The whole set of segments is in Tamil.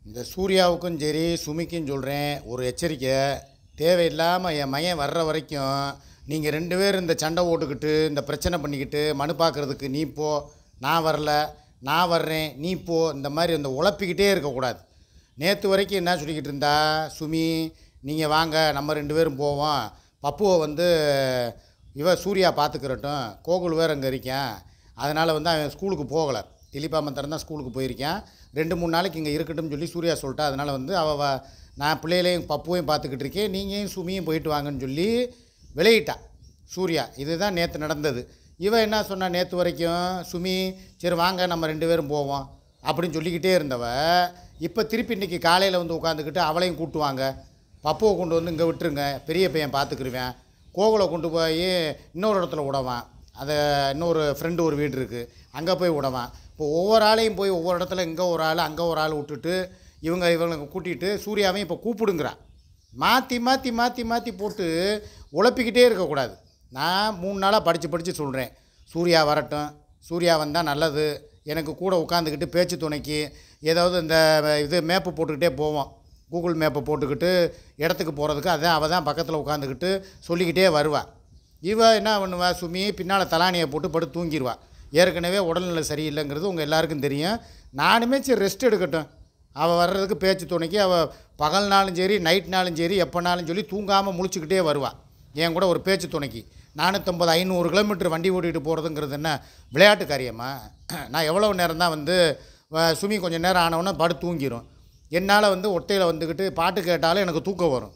இந்த சூர்யாவுக்கும் சரி சுமிக்கும் சொல்கிறேன், ஒரு எச்சரிக்கை. தேவையில்லாமல் என் மகன் வர்ற வரைக்கும் நீங்கள் 2 பேரும் இந்த சண்டை ஓட்டுக்கிட்டு இந்த பிரச்சனை பண்ணிக்கிட்டு மனு பார்க்குறதுக்கு நீ போ, நான் வரல, நான் வர்றேன் நீ போ, இந்த மாதிரி இந்த உழப்பிக்கிட்டே இருக்கக்கூடாது. நேற்று வரைக்கும் என்ன சொல்லிக்கிட்டு இருந்தா சுமி, நீங்கள் வாங்க நம்ம 2 பேரும் போவோம், பப்புவை வந்து சூர்யா பார்த்துக்கிறட்டும், கோகுல் வேறு அங்கே இருக்கேன், அதனால் வந்து அவன் ஸ்கூலுக்கு போகலை, திலீப்பா மந்திரம் தான் ஸ்கூலுக்கு போயிருக்கேன், 2-3 நாளைக்கு இங்கே இருக்கட்டும்னு சொல்லி சூர்யா சொல்லிட்டா. அதனால் வந்து நான் பிள்ளைகளையும் பப்புவையும் பார்த்துக்கிட்டு இருக்கேன், நீங்கள் சுமியும் போயிட்டு வாங்கன்னு சொல்லி விளையிட்டா சூர்யா. இதுதான் நேற்று நடந்தது. இவன் என்ன சொன்னா, நேற்று வரைக்கும் சுமி சரி வாங்க நம்ம 2 பேரும் போவோம் அப்படின்னு சொல்லிக்கிட்டே இருந்தவ, இப்போ திருப்பி இன்றைக்கி காலையில் வந்து உட்காந்துக்கிட்டு அவளையும் கூட்டுவாங்க, பப்புவை கொண்டு வந்து இங்கே விட்டுருங்க, பெரிய பையன் பார்த்துக்கிருவேன், கோகுலை கொண்டு போய் இன்னொரு இடத்துல விடவான், அதை இன்னொரு ஃப்ரெண்டு ஒரு வீடு இருக்குது அங்கே போய் விடவான். இப்போ ஒவ்வொரு ஆளையும் போய் ஒவ்வொரு இடத்துல இங்கே ஒரு ஆள் அங்கே ஒரு ஆள் விட்டுட்டு இவங்களை கூட்டிகிட்டு சூர்யாவையும் இப்போ கூப்பிடுங்கிறான். மாற்றி மாற்றி மாற்றி மாற்றி போட்டு உழப்பிக்கிட்டே இருக்கக்கூடாது. நான் 3 நாளாக படித்து சொல்கிறேன், சூர்யா வரட்டும், சூர்யா வந்தால் நல்லது, எனக்கு கூட உட்காந்துக்கிட்டு பேச்சு துணைக்கு ஏதாவது இந்த மேப்பு போட்டுக்கிட்டே போவோம், கூகுள் மேப்பை போட்டுக்கிட்டு இடத்துக்கு போகிறதுக்கு அதான் அவள் தான் பக்கத்தில் உட்காந்துக்கிட்டு சொல்லிக்கிட்டே வருவாள். என்ன பண்ணுவா சுமி, பின்னால் தலானியை போட்டு படுத்து தூங்கிடுவா. ஏற்கனவே உடல்நிலை சரியில்லைங்கிறது உங்கள் எல்லாருக்கும் தெரியும். நானுமே சரி ரெஸ்ட் எடுக்கட்டும், அவள் வர்றதுக்கு பேச்சு துணைக்கு அவள் பகல்னாலும் சரி நைட்னாலும் சரி எப்போனாலும் சொல்லி தூங்காமல் முழிச்சுக்கிட்டே வருவாள் என் கூட ஒரு பேச்சு துணைக்கு. 450-500 கிலோமீட்டர் வண்டி ஓட்டிகிட்டு போகிறதுங்கிறது என்ன விளையாட்டு காரியமா? நான் எவ்வளோ நேரம் தான் வந்து சுமி கொஞ்சம் நேரம் ஆனவுடனே படுத்து தூங்கிடும். என்னால் வந்து ஒட்டையில் வந்துக்கிட்டு பாட்டு கேட்டாலும் எனக்கு தூக்கம் வரும்.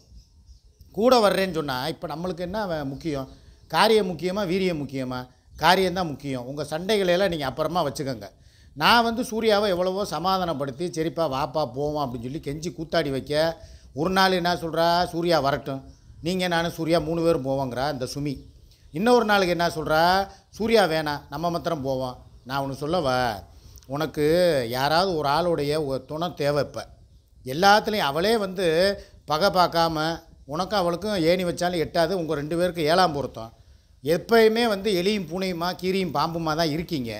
கூட வர்றேன்னு சொன்னால் இப்போ நம்மளுக்கு என்ன முக்கியம், காரியம் முக்கியமாக வீரியம் முக்கியமாக? காரியம்தான் முக்கியம். உங்கள் சண்டைகளையெல்லாம் நீங்கள் அப்புறமா வச்சுக்கோங்க. நான் வந்து சூர்யாவை எவ்வளவோ சமாதானப்படுத்தி சரிப்பா வாப்பா போவோம் அப்படின்னு சொல்லி கெஞ்சி கூத்தாடி வைக்க, ஒரு நாள் என்ன சொல்கிறா, சூர்யா வரட்டும், நீங்கள் நானும் சூர்யா 3 பேரும் போவோங்கிறா இந்த சுமி. இன்னொரு நாளுக்கு என்ன சொல்கிறா, சூர்யா வேணாம் நம்ம மாத்திரம் போவோம். நான் ஒன்று சொல்லவா, உனக்கு யாராவது ஒரு ஆளுடைய துணை தேவை. இப்போ எல்லாத்துலேயும் அவளே வந்து பகை பார்க்காம உனக்கும் அவளுக்கும் ஏணி வச்சாலும் எட்டாது, உங்கள் 2 பேருக்கு 7ஆம் பொருத்தம். எப்பயுமே வந்து எலியும் பூனையுமா கீரியும் பாம்புமா தான் இருக்கீங்க.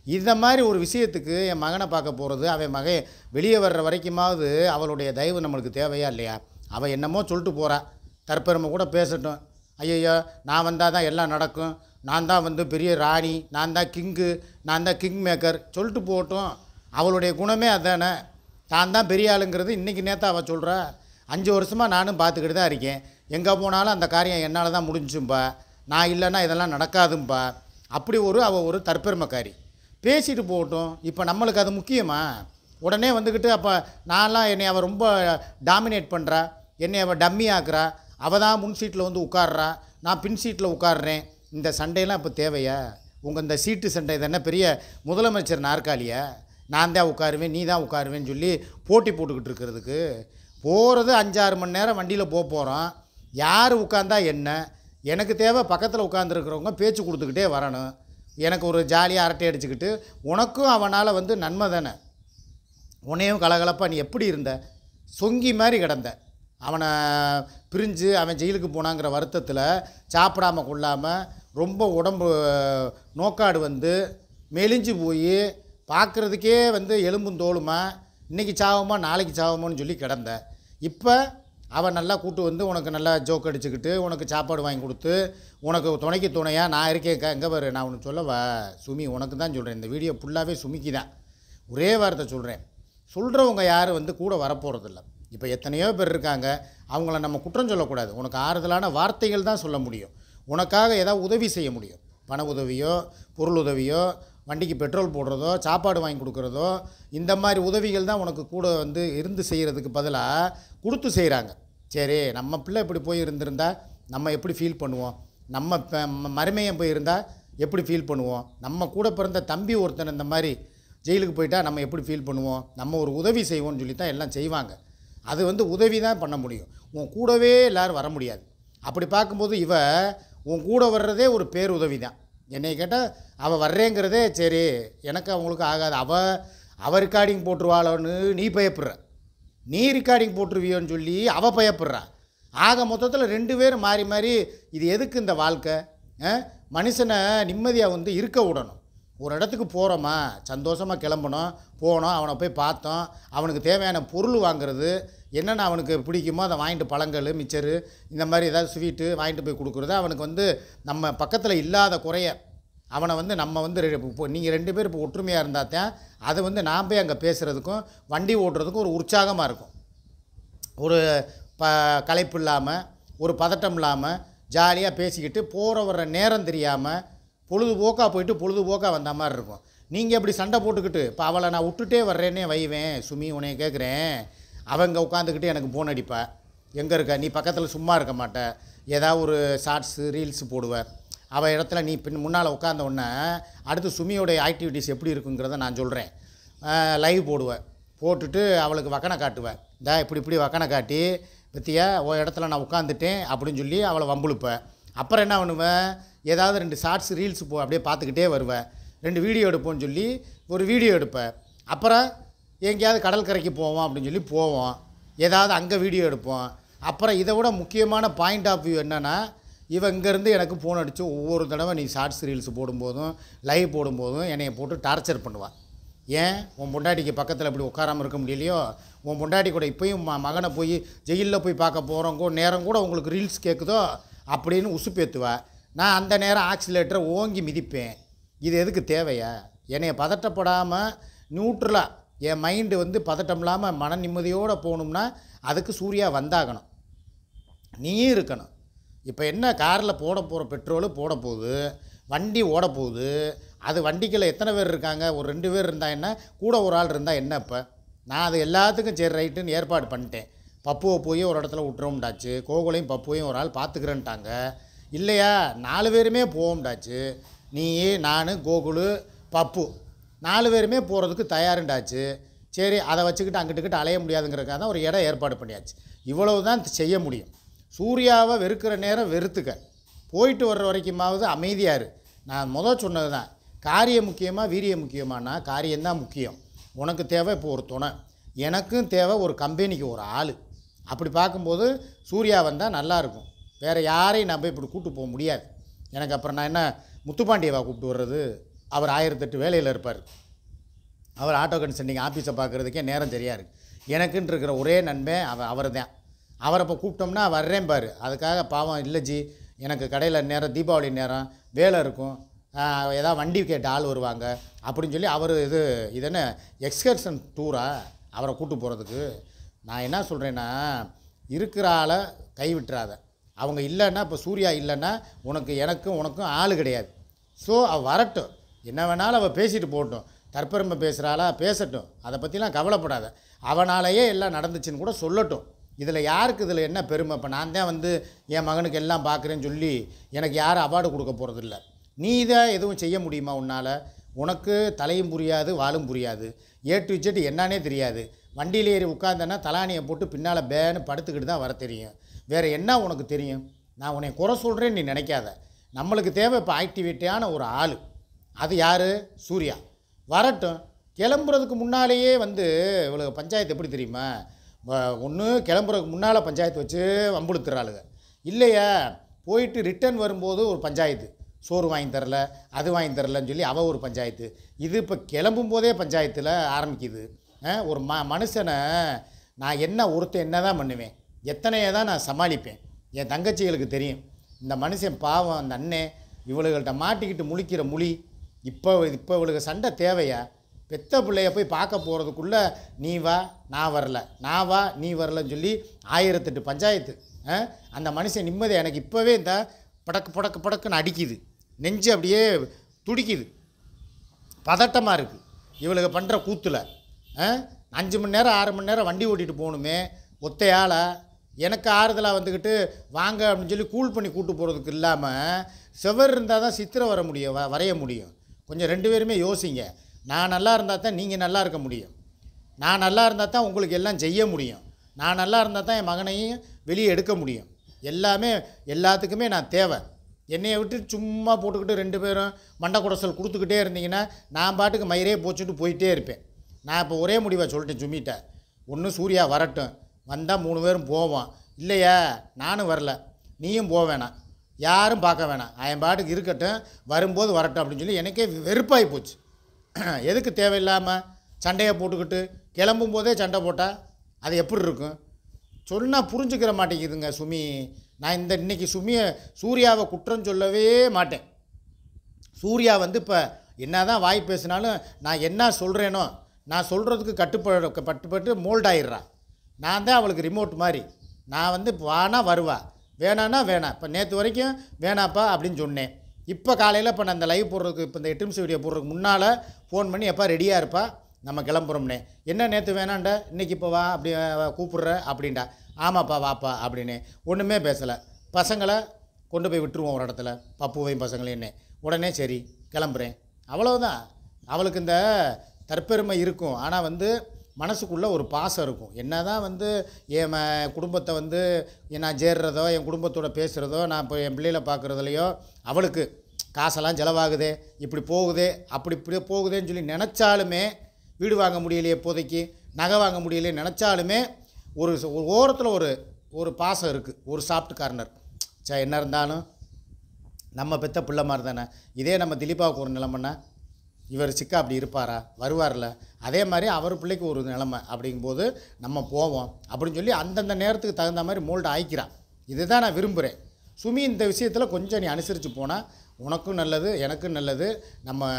இந்த மாதிரி ஒரு விஷயத்துக்கு என் மகனை பார்க்க போகிறது, அவன் மகன் வெளியே வர்ற வரைக்குமாவது அவளுடைய தயவு நம்மளுக்கு தேவையா இல்லையா? அவள் என்னமோ சொல்லிட்டு போகிறா, தற்பெருமை கூட பேசட்டும், ஐயோ நான் வந்தால் தான் எல்லாம் நடக்கும், நான் தான் வந்து பெரிய ராணி, நான் தான் கிங்கு, நான் தான் கிங் மேக்கர் சொல்லிட்டு போகட்டும். அவளுடைய குணமே அதானே, தான் தான் பெரிய ஆளுங்கிறது இன்றைக்கி நேற்று அவள் சொல்கிறா. 5 வருஷமாக நானும் பார்த்துக்கிட்டு தான் இருக்கேன், எங்கே போனாலும் அந்த காரியம் என்னால் தான் முடிஞ்சும்பா, நான் இல்லைன்னா இதெல்லாம் நடக்காதும்பா. அப்படி அவள் ஒரு தற்பெருமைக்காரி. பேசிட்டு போகட்டும். இப்போ நம்மளுக்கு அது முக்கியமா? உடனே வந்துக்கிட்டு அப்போ நான்லாம் என்னை அவள் ரொம்ப டாமினேட் பண்ணுறா, என்னை அவள் டம்மி ஆக்குறா, அவள் தான் முன் சீட்டில் வந்து உட்கார்றா, நான் பின் சீட்டில் உட்காடுறேன். இந்த சண்டையெல்லாம் இப்போ தேவையா? உங்கள் இந்த சீட்டு சண்டை தானே பெரிய முதலமைச்சர் நாற்காலியா? நான் தான் உட்காருவேன் நீ தான் உட்காருவேன்னு சொல்லி போட்டி போட்டுக்கிட்டு இருக்கிறதுக்கு போகிறது 5-6 மணி நேரம் வண்டியில் போகிறோம். யார் உட்காந்தா என்ன? எனக்கு தேவை பக்கத்தில் உட்காந்துருக்கிறவங்க பேச்சு கொடுத்துக்கிட்டே வரணும், எனக்கு ஒரு ஜாலியாக அரட்டை அடிச்சுக்கிட்டு. உனக்கும் அவனால் வந்து நன்மை தானே. உன்னையும் கலகலப்பாக நீ எப்படி இருந்த, சொங்கி மாதிரி கிடந்த, அவனை பிரிஞ்சு அவன் ஜெயிலுக்கு போனாங்கிற வருத்தத்தில் சாப்பிடாமல் கொள்ளாமல் ரொம்ப உடம்பு நோக்காடு வந்து மெலிஞ்சு போய் பார்க்குறதுக்கே வந்து எலும்பும் தோலுமா, இன்றைக்கி சாவமா நாளைக்கு சாவமான்னு சொல்லி கிடந்த. இப்போ அவன் நல்லா கூட்டு வந்து உனக்கு நல்லா ஜோக் அடிச்சுக்கிட்டு உனக்கு சாப்பாடு வாங்கி கொடுத்து உனக்கு துணைக்கு துணையாக நான் இருக்கேன். எங்கே பாரு, நான் ஒன்று சொல்லவா சுமி, உனக்கு தான் சொல்கிறேன், இந்த வீடியோ ஃபுல்லாகவே சுமிக்கு தான், ஒரே வார்த்தை சொல்கிறேன். சொல்கிறவங்க யாரும் வந்து கூட வரப்போகிறதில்ல. இப்போ எத்தனையோ பேர் இருக்காங்க, அவங்கள நம்ம குற்றம் சொல்லக்கூடாது. உனக்கு ஆறுதலான வார்த்தைகள் தான் சொல்ல முடியும், உனக்காக ஏதாவது உதவி செய்ய முடியும். பண உதவியோ பொருள் உதவியோ வண்டிக்கு பெட்ரோல் போடுறதோ சாப்பாடு வாங்கி கொடுக்குறதோ, இந்த மாதிரி உதவிகள் தான் உனக்கு கூட வந்து இருந்து செய்கிறதுக்கு பதிலாக கொடுத்து செய்கிறாங்க. சரி, நம்ம பிள்ளை இப்படி போய் இருந்திருந்தா நம்ம எப்படி ஃபீல் பண்ணுவோம், நம்ம மருமையன் போய் இருந்தால் எப்படி ஃபீல் பண்ணுவோம், நம்ம கூட பிறந்த தம்பி ஒருத்தன் இந்த மாதிரி ஜெயிலுக்கு போயிட்டா நம்ம எப்படி ஃபீல் பண்ணுவோம், நம்ம ஒரு உதவி செய்வோம்னு சொல்லி தான் எல்லாம் செய்வாங்க. அது வந்து உதவி தான் பண்ண முடியும், உன் கூடவே எல்லோரும் வர முடியாது. அப்படி பார்க்கும்போது உன் கூட வர்றதே ஒரு பேருதவி தான். என்னை கேட்டால் அவள் வர்றேங்கிறதே சரி, எனக்கு அவங்களுக்கு ஆகாது, அவள் ரெக்கார்டிங் போட்டுருவாளோன்னு நீ பயப்படுற, நீ ரெக்கார்டிங் போட்டுருவியோன்னு சொல்லி அவள் பயப்படுறா. ஆக மொத்தத்தில் 2 பேரும் மாறி மாறி இது எதுக்கு இந்த வாழ்க்கை? மனுஷனை நிம்மதியாக வந்து இருக்க விடணும். ஒரு இடத்துக்கு போகிறோமா, சந்தோஷமாக கிளம்பணும், போனோம், அவனை போய் பார்த்தோம், அவனுக்கு தேவையான பொருள் வாங்குறது, என்னென்ன அவனுக்கு பிடிக்குமோ அதை வாங்கிட்டு பழங்கள், மிச்சரு, இந்த மாதிரி ஏதாவது ஸ்வீட்டு வாங்கிட்டு போய் கொடுக்குறது. அவனுக்கு வந்து நம்ம பக்கத்தில் இல்லாத குறைய அவனை வந்து நம்ம வந்து இப்போ நீங்கள் 2 பேர் இப்போ ஒற்றுமையாக இருந்தால் தான் அது வந்து நான் போய் அங்கே பேசுகிறதுக்கும் வண்டி ஓட்டுறதுக்கும் ஒரு உற்சாகமாக இருக்கும். ஒரு களைப்பு இல்லாமல், ஒரு பதட்டம் இல்லாமல், ஜாலியாக பேசிக்கிட்டு போகிற வர்ற நேரம் தெரியாமல் பொழுதுபோக்காக போயிட்டு பொழுதுபோக்காக வந்த மாதிரி இருக்கும். நீங்கள் இப்படி சண்டை போட்டுக்கிட்டு இப்போ அவளை நான் விட்டுட்டே வர்றேன்னே வைவேன், சுமி உன்னைய கேட்குறேன், அவங்க உட்காந்துக்கிட்டு எனக்கு ஃபோன் அடிப்பா, எங்கே இருக்க நீ, பக்கத்தில் சும்மா இருக்க மாட்டேன், ஏதாவது ஒரு ஷார்ட்ஸு ரீல்ஸு போடுவேன். அவள் இடத்துல நீ முன்னால் உட்காந்த உடனே அடுத்து சுமியோடைய ஆக்டிவிட்டீஸ் எப்படி இருக்குங்கிறத நான் சொல்கிறேன். லைவ் போடுவேன், போட்டுட்டு அவளுக்கு வக்கனை காட்டுவேன், இப்படி வக்கனை காட்டி பற்றியா உன் இடத்துல நான் உட்காந்துட்டேன் அப்படின்னு சொல்லி அவளை வம்புழுப்பேன். அப்புறம் என்ன பண்ணுவேன், ஏதாவது 2 ஷார்ட்ஸ் ரீல்ஸ் அப்படியே பார்த்துக்கிட்டே வருவேன். 2 வீடியோ எடுப்போம்னு சொல்லி ஒரு வீடியோ எடுப்பேன். அப்புறம் எங்கேயாவது கடற்கரைக்கு போவோம் அப்படின்னு சொல்லி போவோம், ஏதாவது அங்கே வீடியோ எடுப்போம். அப்புறம் இதை விட முக்கியமான பாயிண்ட் ஆஃப் வியூ என்னென்னா, இவன் இங்கேருந்து எனக்கு ஃபோன் அடித்து ஒவ்வொரு தடவை நீ ஷார்ட்ஸ் ரீல்ஸ் போடும்போதும் லைவ் போடும்போதும் என்னையை போட்டு டார்ச்சர் பண்ணுவான். ஏன் உன் பொண்டாட்டிக்கு பக்கத்தில் இப்படி உட்காராமல் இருக்க முடியலையோ, உன் பொண்டாட்டி கூட இப்போயும் மகனை போய் ஜெயிலில் போய் பார்க்க போகிறோங்கோ நேரம் கூட உங்களுக்கு ரீல்ஸ் கேட்குதோ அப்படின்னு உசுப்பேற்றுவா. நான் அந்த நேரம் ஆக்சிலேட்டரை ஓங்கி மிதிப்பேன். இது எதுக்கு தேவையா? என்னைய பதட்டப்படாமல் நியூட்ரலாக என் மைண்டு வந்து பதட்டம் இல்லாமல் மன நிம்மதியோடு போகணும்னா அதுக்கு சூர்யா வந்தாகணும், நீயும் இருக்கணும். இப்போ என்ன, காரில் போட போகிற பெட்ரோலு போட போகுது, வண்டி ஓட போகுது, அது வண்டிக்குள்ள எத்தனை பேர் இருக்காங்க, ஒரு 2 பேர் இருந்தால் என்ன, கூட ஒரு ஆள் இருந்தால் என்ன? இப்போ நான் அது எல்லாத்துக்கும் சரி ரைட்டுன்னு ஏற்பாடு பண்ணிட்டேன். பப்புவை போய் ஒரு இடத்துல விட்டுறோம்டாச்சு, கோகுலையும் பப்புவையும் ஒரு ஆள் பார்த்துக்கிறேன்ட்டாங்க. இல்லையா 4 பேருமே போவோம்டாச்சு, நீ, நான், கோகுலு, பப்பு 4 பேருமே போகிறதுக்கு தயாருண்டாச்சு. சரி, அதை வச்சுக்கிட்டு அங்கிட்டுக்கிட்டு அலைய முடியாதுங்கிறதுக்காக தான் ஒரு இடம் ஏற்பாடு பண்ணியாச்சு. இவ்வளவு தான் செய்ய முடியும். சூர்யாவை வெறுக்கிற நேரம் வெறுத்துக்க, போயிட்டு வர்ற வரைக்குமாவது அமைதியாக இரு. நான் சொன்னது தான், காரியம் முக்கியமாக வீரியம் முக்கியமானா காரியம்தான் முக்கியம். உனக்கு தேவை இப்போ ஒரு துணை, எனக்கும் தேவை ஒரு கம்பெனிக்கு ஒரு ஆள். அப்படி பார்க்கும்போது சூர்யா வந்தால் நல்லாயிருக்கும். வேறு யாரையும் நான் போய் இப்படி கூப்பிட்டு போக முடியாது. எனக்கு அப்புறம் நான் என்ன முத்துப்பாண்டியவா கூப்பிட்டு வர்றது? அவர் 1008 வேலையில் இருப்பார். அவர் ஆட்டோ கன்சல்டிங் ஆஃபீஸை பார்க்குறதுக்கே நேரம் சரியாக இருக்குது. எனக்குன்னு இருக்கிற ஒரே நண்பன் அவர் தான். அவரை இப்போ கூப்பிட்டோம்னா வர்றேன் பாரு, அதுக்காக பாவம் இல்லை ஜி, எனக்கு கடையில் நேரம் தீபாவளி நேரம் வேலை இருக்கும், ஏதாவது வண்டி கேட்ட ஆள் வருவாங்க அப்படின்னு சொல்லி அவர் இது என்ன எக்ஸ்கர்ஷன் டூரா அவரை கூப்பிட்டு போகிறதுக்கு. நான் என்ன சொல்கிறேன்னா, இருக்கிற ஆளை கைவிட்டுறாத. அவங்க இல்லைன்னா, இப்போ சூர்யா இல்லைன்னா உனக்கும் ஆள் கிடையாது. ஸோ அவள் வரட்டும், என்ன வேணாலும் அவள் பேசிட்டு போகட்டும், தற்பெருமை பேசுகிறாளா பேசட்டும், அதை பற்றிலாம் கவலைப்படாத. அவனாலேயே எல்லாம் நடந்துச்சுன்னு கூட சொல்லட்டும். இதில் யாருக்கு இதில் என்ன பெருமை? இப்போ நான் தான் வந்து என் மகனுக்கு எல்லாம் பார்க்குறேன்னு சொல்லி எனக்கு யாரும் அவார்டு கொடுக்க போகிறதில்ல. நீ இதை எதுவும் செய்ய முடியுமா உன்னால்? உனக்கு தலையும் புரியாது வாலும் புரியாது, A to Z என்னானே தெரியாது. வண்டியில் ஏறி உட்காந்தேன்னா தலானியை போட்டு பின்னால் பேன்னு படுத்துக்கிட்டு தான் வர தெரியும். வேறு என்ன உனக்கு தெரியும்? நான் உன்னை குறை சொல்கிறேன்னு நீ நினைக்காத. நம்மளுக்கு தேவை இப்போ ஆக்டிவிட்டியான ஒரு ஆள். அது யார்? சூர்யா வரட்டும். கிளம்புறதுக்கு முன்னாலேயே வந்து இவ்வளோ பஞ்சாயத்து எப்படி தெரியுமா? ஒன்று கிளம்புறதுக்கு முன்னால் பஞ்சாயத்து வச்சு வம்புழுத்துறாளுங்க, இல்லையா போயிட்டு ரிட்டர்ன் வரும்போது ஒரு பஞ்சாயத்து, சோறு வாங்கி தரல அது வாங்கி தரலன்னு சொல்லி அவள் ஒரு பஞ்சாயத்து. இது இப்போ கிளம்பும் போதே பஞ்சாயத்தில் ஆரம்பிக்குது. ஒரு மனுஷனை நான் என்ன தான் பண்ணுவேன், எத்தனையை தான் நான் சமாளிப்பேன். என் தங்கச்சிகளுக்கு தெரியும் இந்த மனுஷன் பாவம், அந்த அண்ணன் இவளுகள்கிட்ட மாட்டிக்கிட்டு முழிக்கிற மொழி. இப்போ இவளுக்கு சண்டை தேவையா? பெத்த பிள்ளைய போய் பார்க்க போகிறதுக்குள்ளே நீ வா நான் வரல, நான் வா நீ வரலன்னு சொல்லி 1008 பஞ்சாயத்து. அந்த மனுஷன் நிம்மதி எனக்கு இப்போவே இந்த படக்குன்னு அடிக்குது, நெஞ்சு அப்படியே துடிக்குது, பதட்டமாக இருக்குது இவளுக்கு பண்ணுற கூத்தில். 5 மணி நேரம் 6 மணி நேரம் வண்டி ஓட்டிகிட்டு போகணுமே ஒத்தையால். எனக்கு ஆறுதலாக வந்துக்கிட்டு வாங்க அப்படின்னு சொல்லி கூல் பண்ணி கூட்டு போகிறதுக்கு இல்லாமல் செவர் இருந்தால் தான் சித்திரை வரைய முடியும். கொஞ்சம் 2 பேருமே யோசிங்க. நான் நல்லா இருந்தால் தான் நீங்கள் நல்லா இருக்க முடியும், நான் நல்லா இருந்தால் தான் உங்களுக்கு எல்லாம் செய்ய முடியும், நான் நல்லா இருந்தால் தான் என் மகனையும் வெளியே எடுக்க முடியும். எல்லாத்துக்குமே நான் தேவை. என்னையை விட்டு சும்மா போட்டுக்கிட்டு 2 பேரும் மண்டை குடசல் கொடுத்துக்கிட்டே இருந்தீங்கன்னா நான் பாட்டுக்கு மயிரே போச்சுட்டு போயிட்டே இருப்பேன். நான் இப்போ ஒரே முடிவை சொல்லிட்டேன் சும்மிட்ட, ஒன்று சூர்யா வரட்டும், வந்தால் 3 பேரும் போவோம், இல்லையா நானும் வரல நீயும் போவேணாம். யாரும் பார்க்க வேணாம், என் பாட்டுக்கு இருக்கட்டும், வரும்போது வரட்டும் அப்படின்னு சொல்லி எனக்கே வெறுப்பாகி போச்சு. எதுக்கு தேவையில்லாமல் சண்டையை போட்டுக்கிட்டு கிளம்பும் போதே சண்டை போட்டால் அது எப்படி இருக்கும்? சொன்னால் புரிஞ்சுக்கிற மாட்டேங்குதுங்க சுமி. நான் இன்றைக்கி சூர்யாவை குற்றம் சொல்லவே மாட்டேன். சூர்யா வந்து இப்போ என்ன தான் வாய் பேசினாலும் நான் என்ன சொல்கிறேனோ நான் சொல்கிறதுக்கு கட்டுப்பட்டு மோல்டாயிடுறா. நான் தான் அவளுக்கு ரிமோட் மாதிரி. நான் வந்து வானா வருவா, வேணான்னா வேணாம். இப்போ நேற்று வரைக்கும் வேணாப்பா அப்படின்னு சொன்னேன். இப்போ காலையில் இப்போ நான் இந்த லைவ் போடுறதுக்கு, இப்போ இந்த 8 நிமிஷம் வீடியோ போடுறதுக்கு முன்னால் ஃபோன் பண்ணி எப்போ ரெடியாக இருப்பா நம்ம கிளம்புறோம்னே. என்ன நேற்று வேணாண்டா, இன்றைக்கி இப்போ வா அப்படி கூப்பிட்ற அப்படின்டா. ஆமாப்பா வாப்பா அப்படின்னு ஒன்றுமே பேசலை. பசங்களை கொண்டு போய் விட்டுருவோம் ஒரு இடத்துல, பப்புவையும் பசங்களையும். உடனே சரி கிளம்புறேன், அவ்வளோதான். அவளுக்கு இந்த தற்பெருமை இருக்கும், ஆனால் வந்து மனசுக்குள்ளே ஒரு பாசம் இருக்கும். என்ன தான் வந்து என் குடும்பத்தை வந்து நான் சேர்றதோ, என் குடும்பத்தோட பேசுகிறதோ, நான் இப்போ என் பிள்ளைகளை பார்க்குறதுலையோ அவளுக்கு காசெல்லாம் செலவாகுதே, இப்படி போகுதே, இப்படி போகுதேன்னு சொல்லி நினச்சாலுமே, வீடு வாங்க முடியலையே, இப்போதைக்கு நகை வாங்க முடியலையே நினச்சாலுமே ஒரு ஓரத்தில் ஒரு பாசம் இருக்குது, ஒரு சாஃப்ட் கார்னர். என்ன இருந்தாலும் நம்ம பெற்ற பிள்ளை மாதிரி தானே. இதே நம்ம திலீபாவுக்கு ஒரு நிலைமைன்னா இவர் சிக்கா அப்படி இருப்பாரா, வருவார்ல, அதே மாதிரி அவர் பிள்ளைக்கு ஒரு நிலைமை அப்படிங்கும்போது நம்ம போவோம் அப்படின்னு சொல்லி அந்தந்த நேரத்துக்கு தகுந்த மாதிரி மோல்டு ஆயிக்கிறான். இதுதான் நான் விரும்புகிறேன். சுமி, இந்த விஷயத்தில் கொஞ்சம் நீ அனுசரித்து போனால் உனக்கும் நல்லது, எனக்கும் நல்லது, நம்ம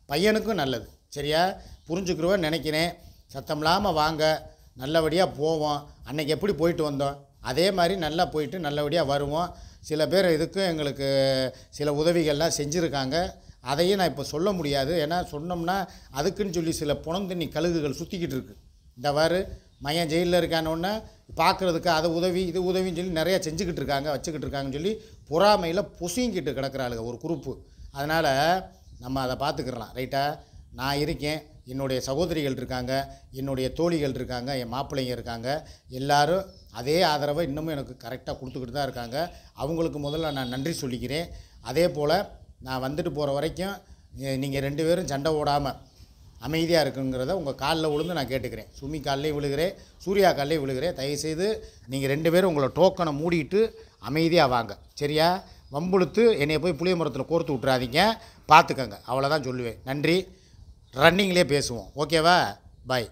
பையனுக்கும் நல்லது. சரியா? புரிஞ்சுக்கிறவன்னு நினைக்கிறேன். சத்தம் இல்லாமல் வாங்க, நல்லபடியாக போவோம். அன்றைக்கி எப்படி போயிட்டு வந்தோம் அதே மாதிரி நல்லா போயிட்டு நல்லபடியாக வருவோம். சில பேர் இதுக்கும் எங்களுக்கு சில உதவிகள்லாம் செஞ்சுருக்காங்க. அதையும் நான் இப்போ சொல்ல முடியாது, ஏன்னா சொன்னோம்னா அதுக்குன்னு சொல்லி சில புனந்தண்ணி கழுகுகள் சுற்றிக்கிட்டு இருக்குது. இந்த வாரு மையன் ஜெயிலில் இருக்கானோன்னு பார்க்குறதுக்கு அதை உதவி இது உதவின்னு சொல்லி நிறையா செஞ்சுக்கிட்டு இருக்காங்க, வச்சுக்கிட்டு இருக்காங்கன்னு சொல்லி பொறாமையில் பொசிங்கிட்டு கிடக்கிறாளுங்க ஒரு குரூப்பு. அதனால் நம்ம அதை பார்த்துக்கிறலாம். ரைட்டா? நான் இருக்கேன், என்னுடைய சகோதரிகள் இருக்காங்க, என்னுடைய தோழிகள் இருக்காங்க, என் மாப்பிள்ளைங்க இருக்காங்க. எல்லோரும் அதே ஆதரவை இன்னமும் எனக்கு கரெக்டாக கொடுத்துக்கிட்டு தான் இருக்காங்க. அவங்களுக்கு முதல்ல நான் நன்றி சொல்லிக்கிறேன். அதே போல் நான் வந்துட்டு போகிற வரைக்கும் நீங்கள் 2 பேரும் சண்டை ஓடாமல் அமைதியாக இருக்குங்கிறத உங்கள் காலில் விழுந்து நான் கேட்டுக்கிறேன். சுமி காலிலே விழுகிறேன், சூர்யா காலிலே விழுகிறேன். தயவுசெய்து நீங்கள் 2 பேரும் உங்களை டோக்கனை மூடிட்டு அமைதியாக வாங்க. சரியா? வம்புழுத்து என்னை போய் புளிய மரத்தில் கோர்த்து விட்றாதீங்க, பார்த்துக்கங்க. அவ்வளோதான் சொல்லுவேன். நன்றி. ரன்னிங்லேயே பேசுவோம். ஓகேவா? பாய்.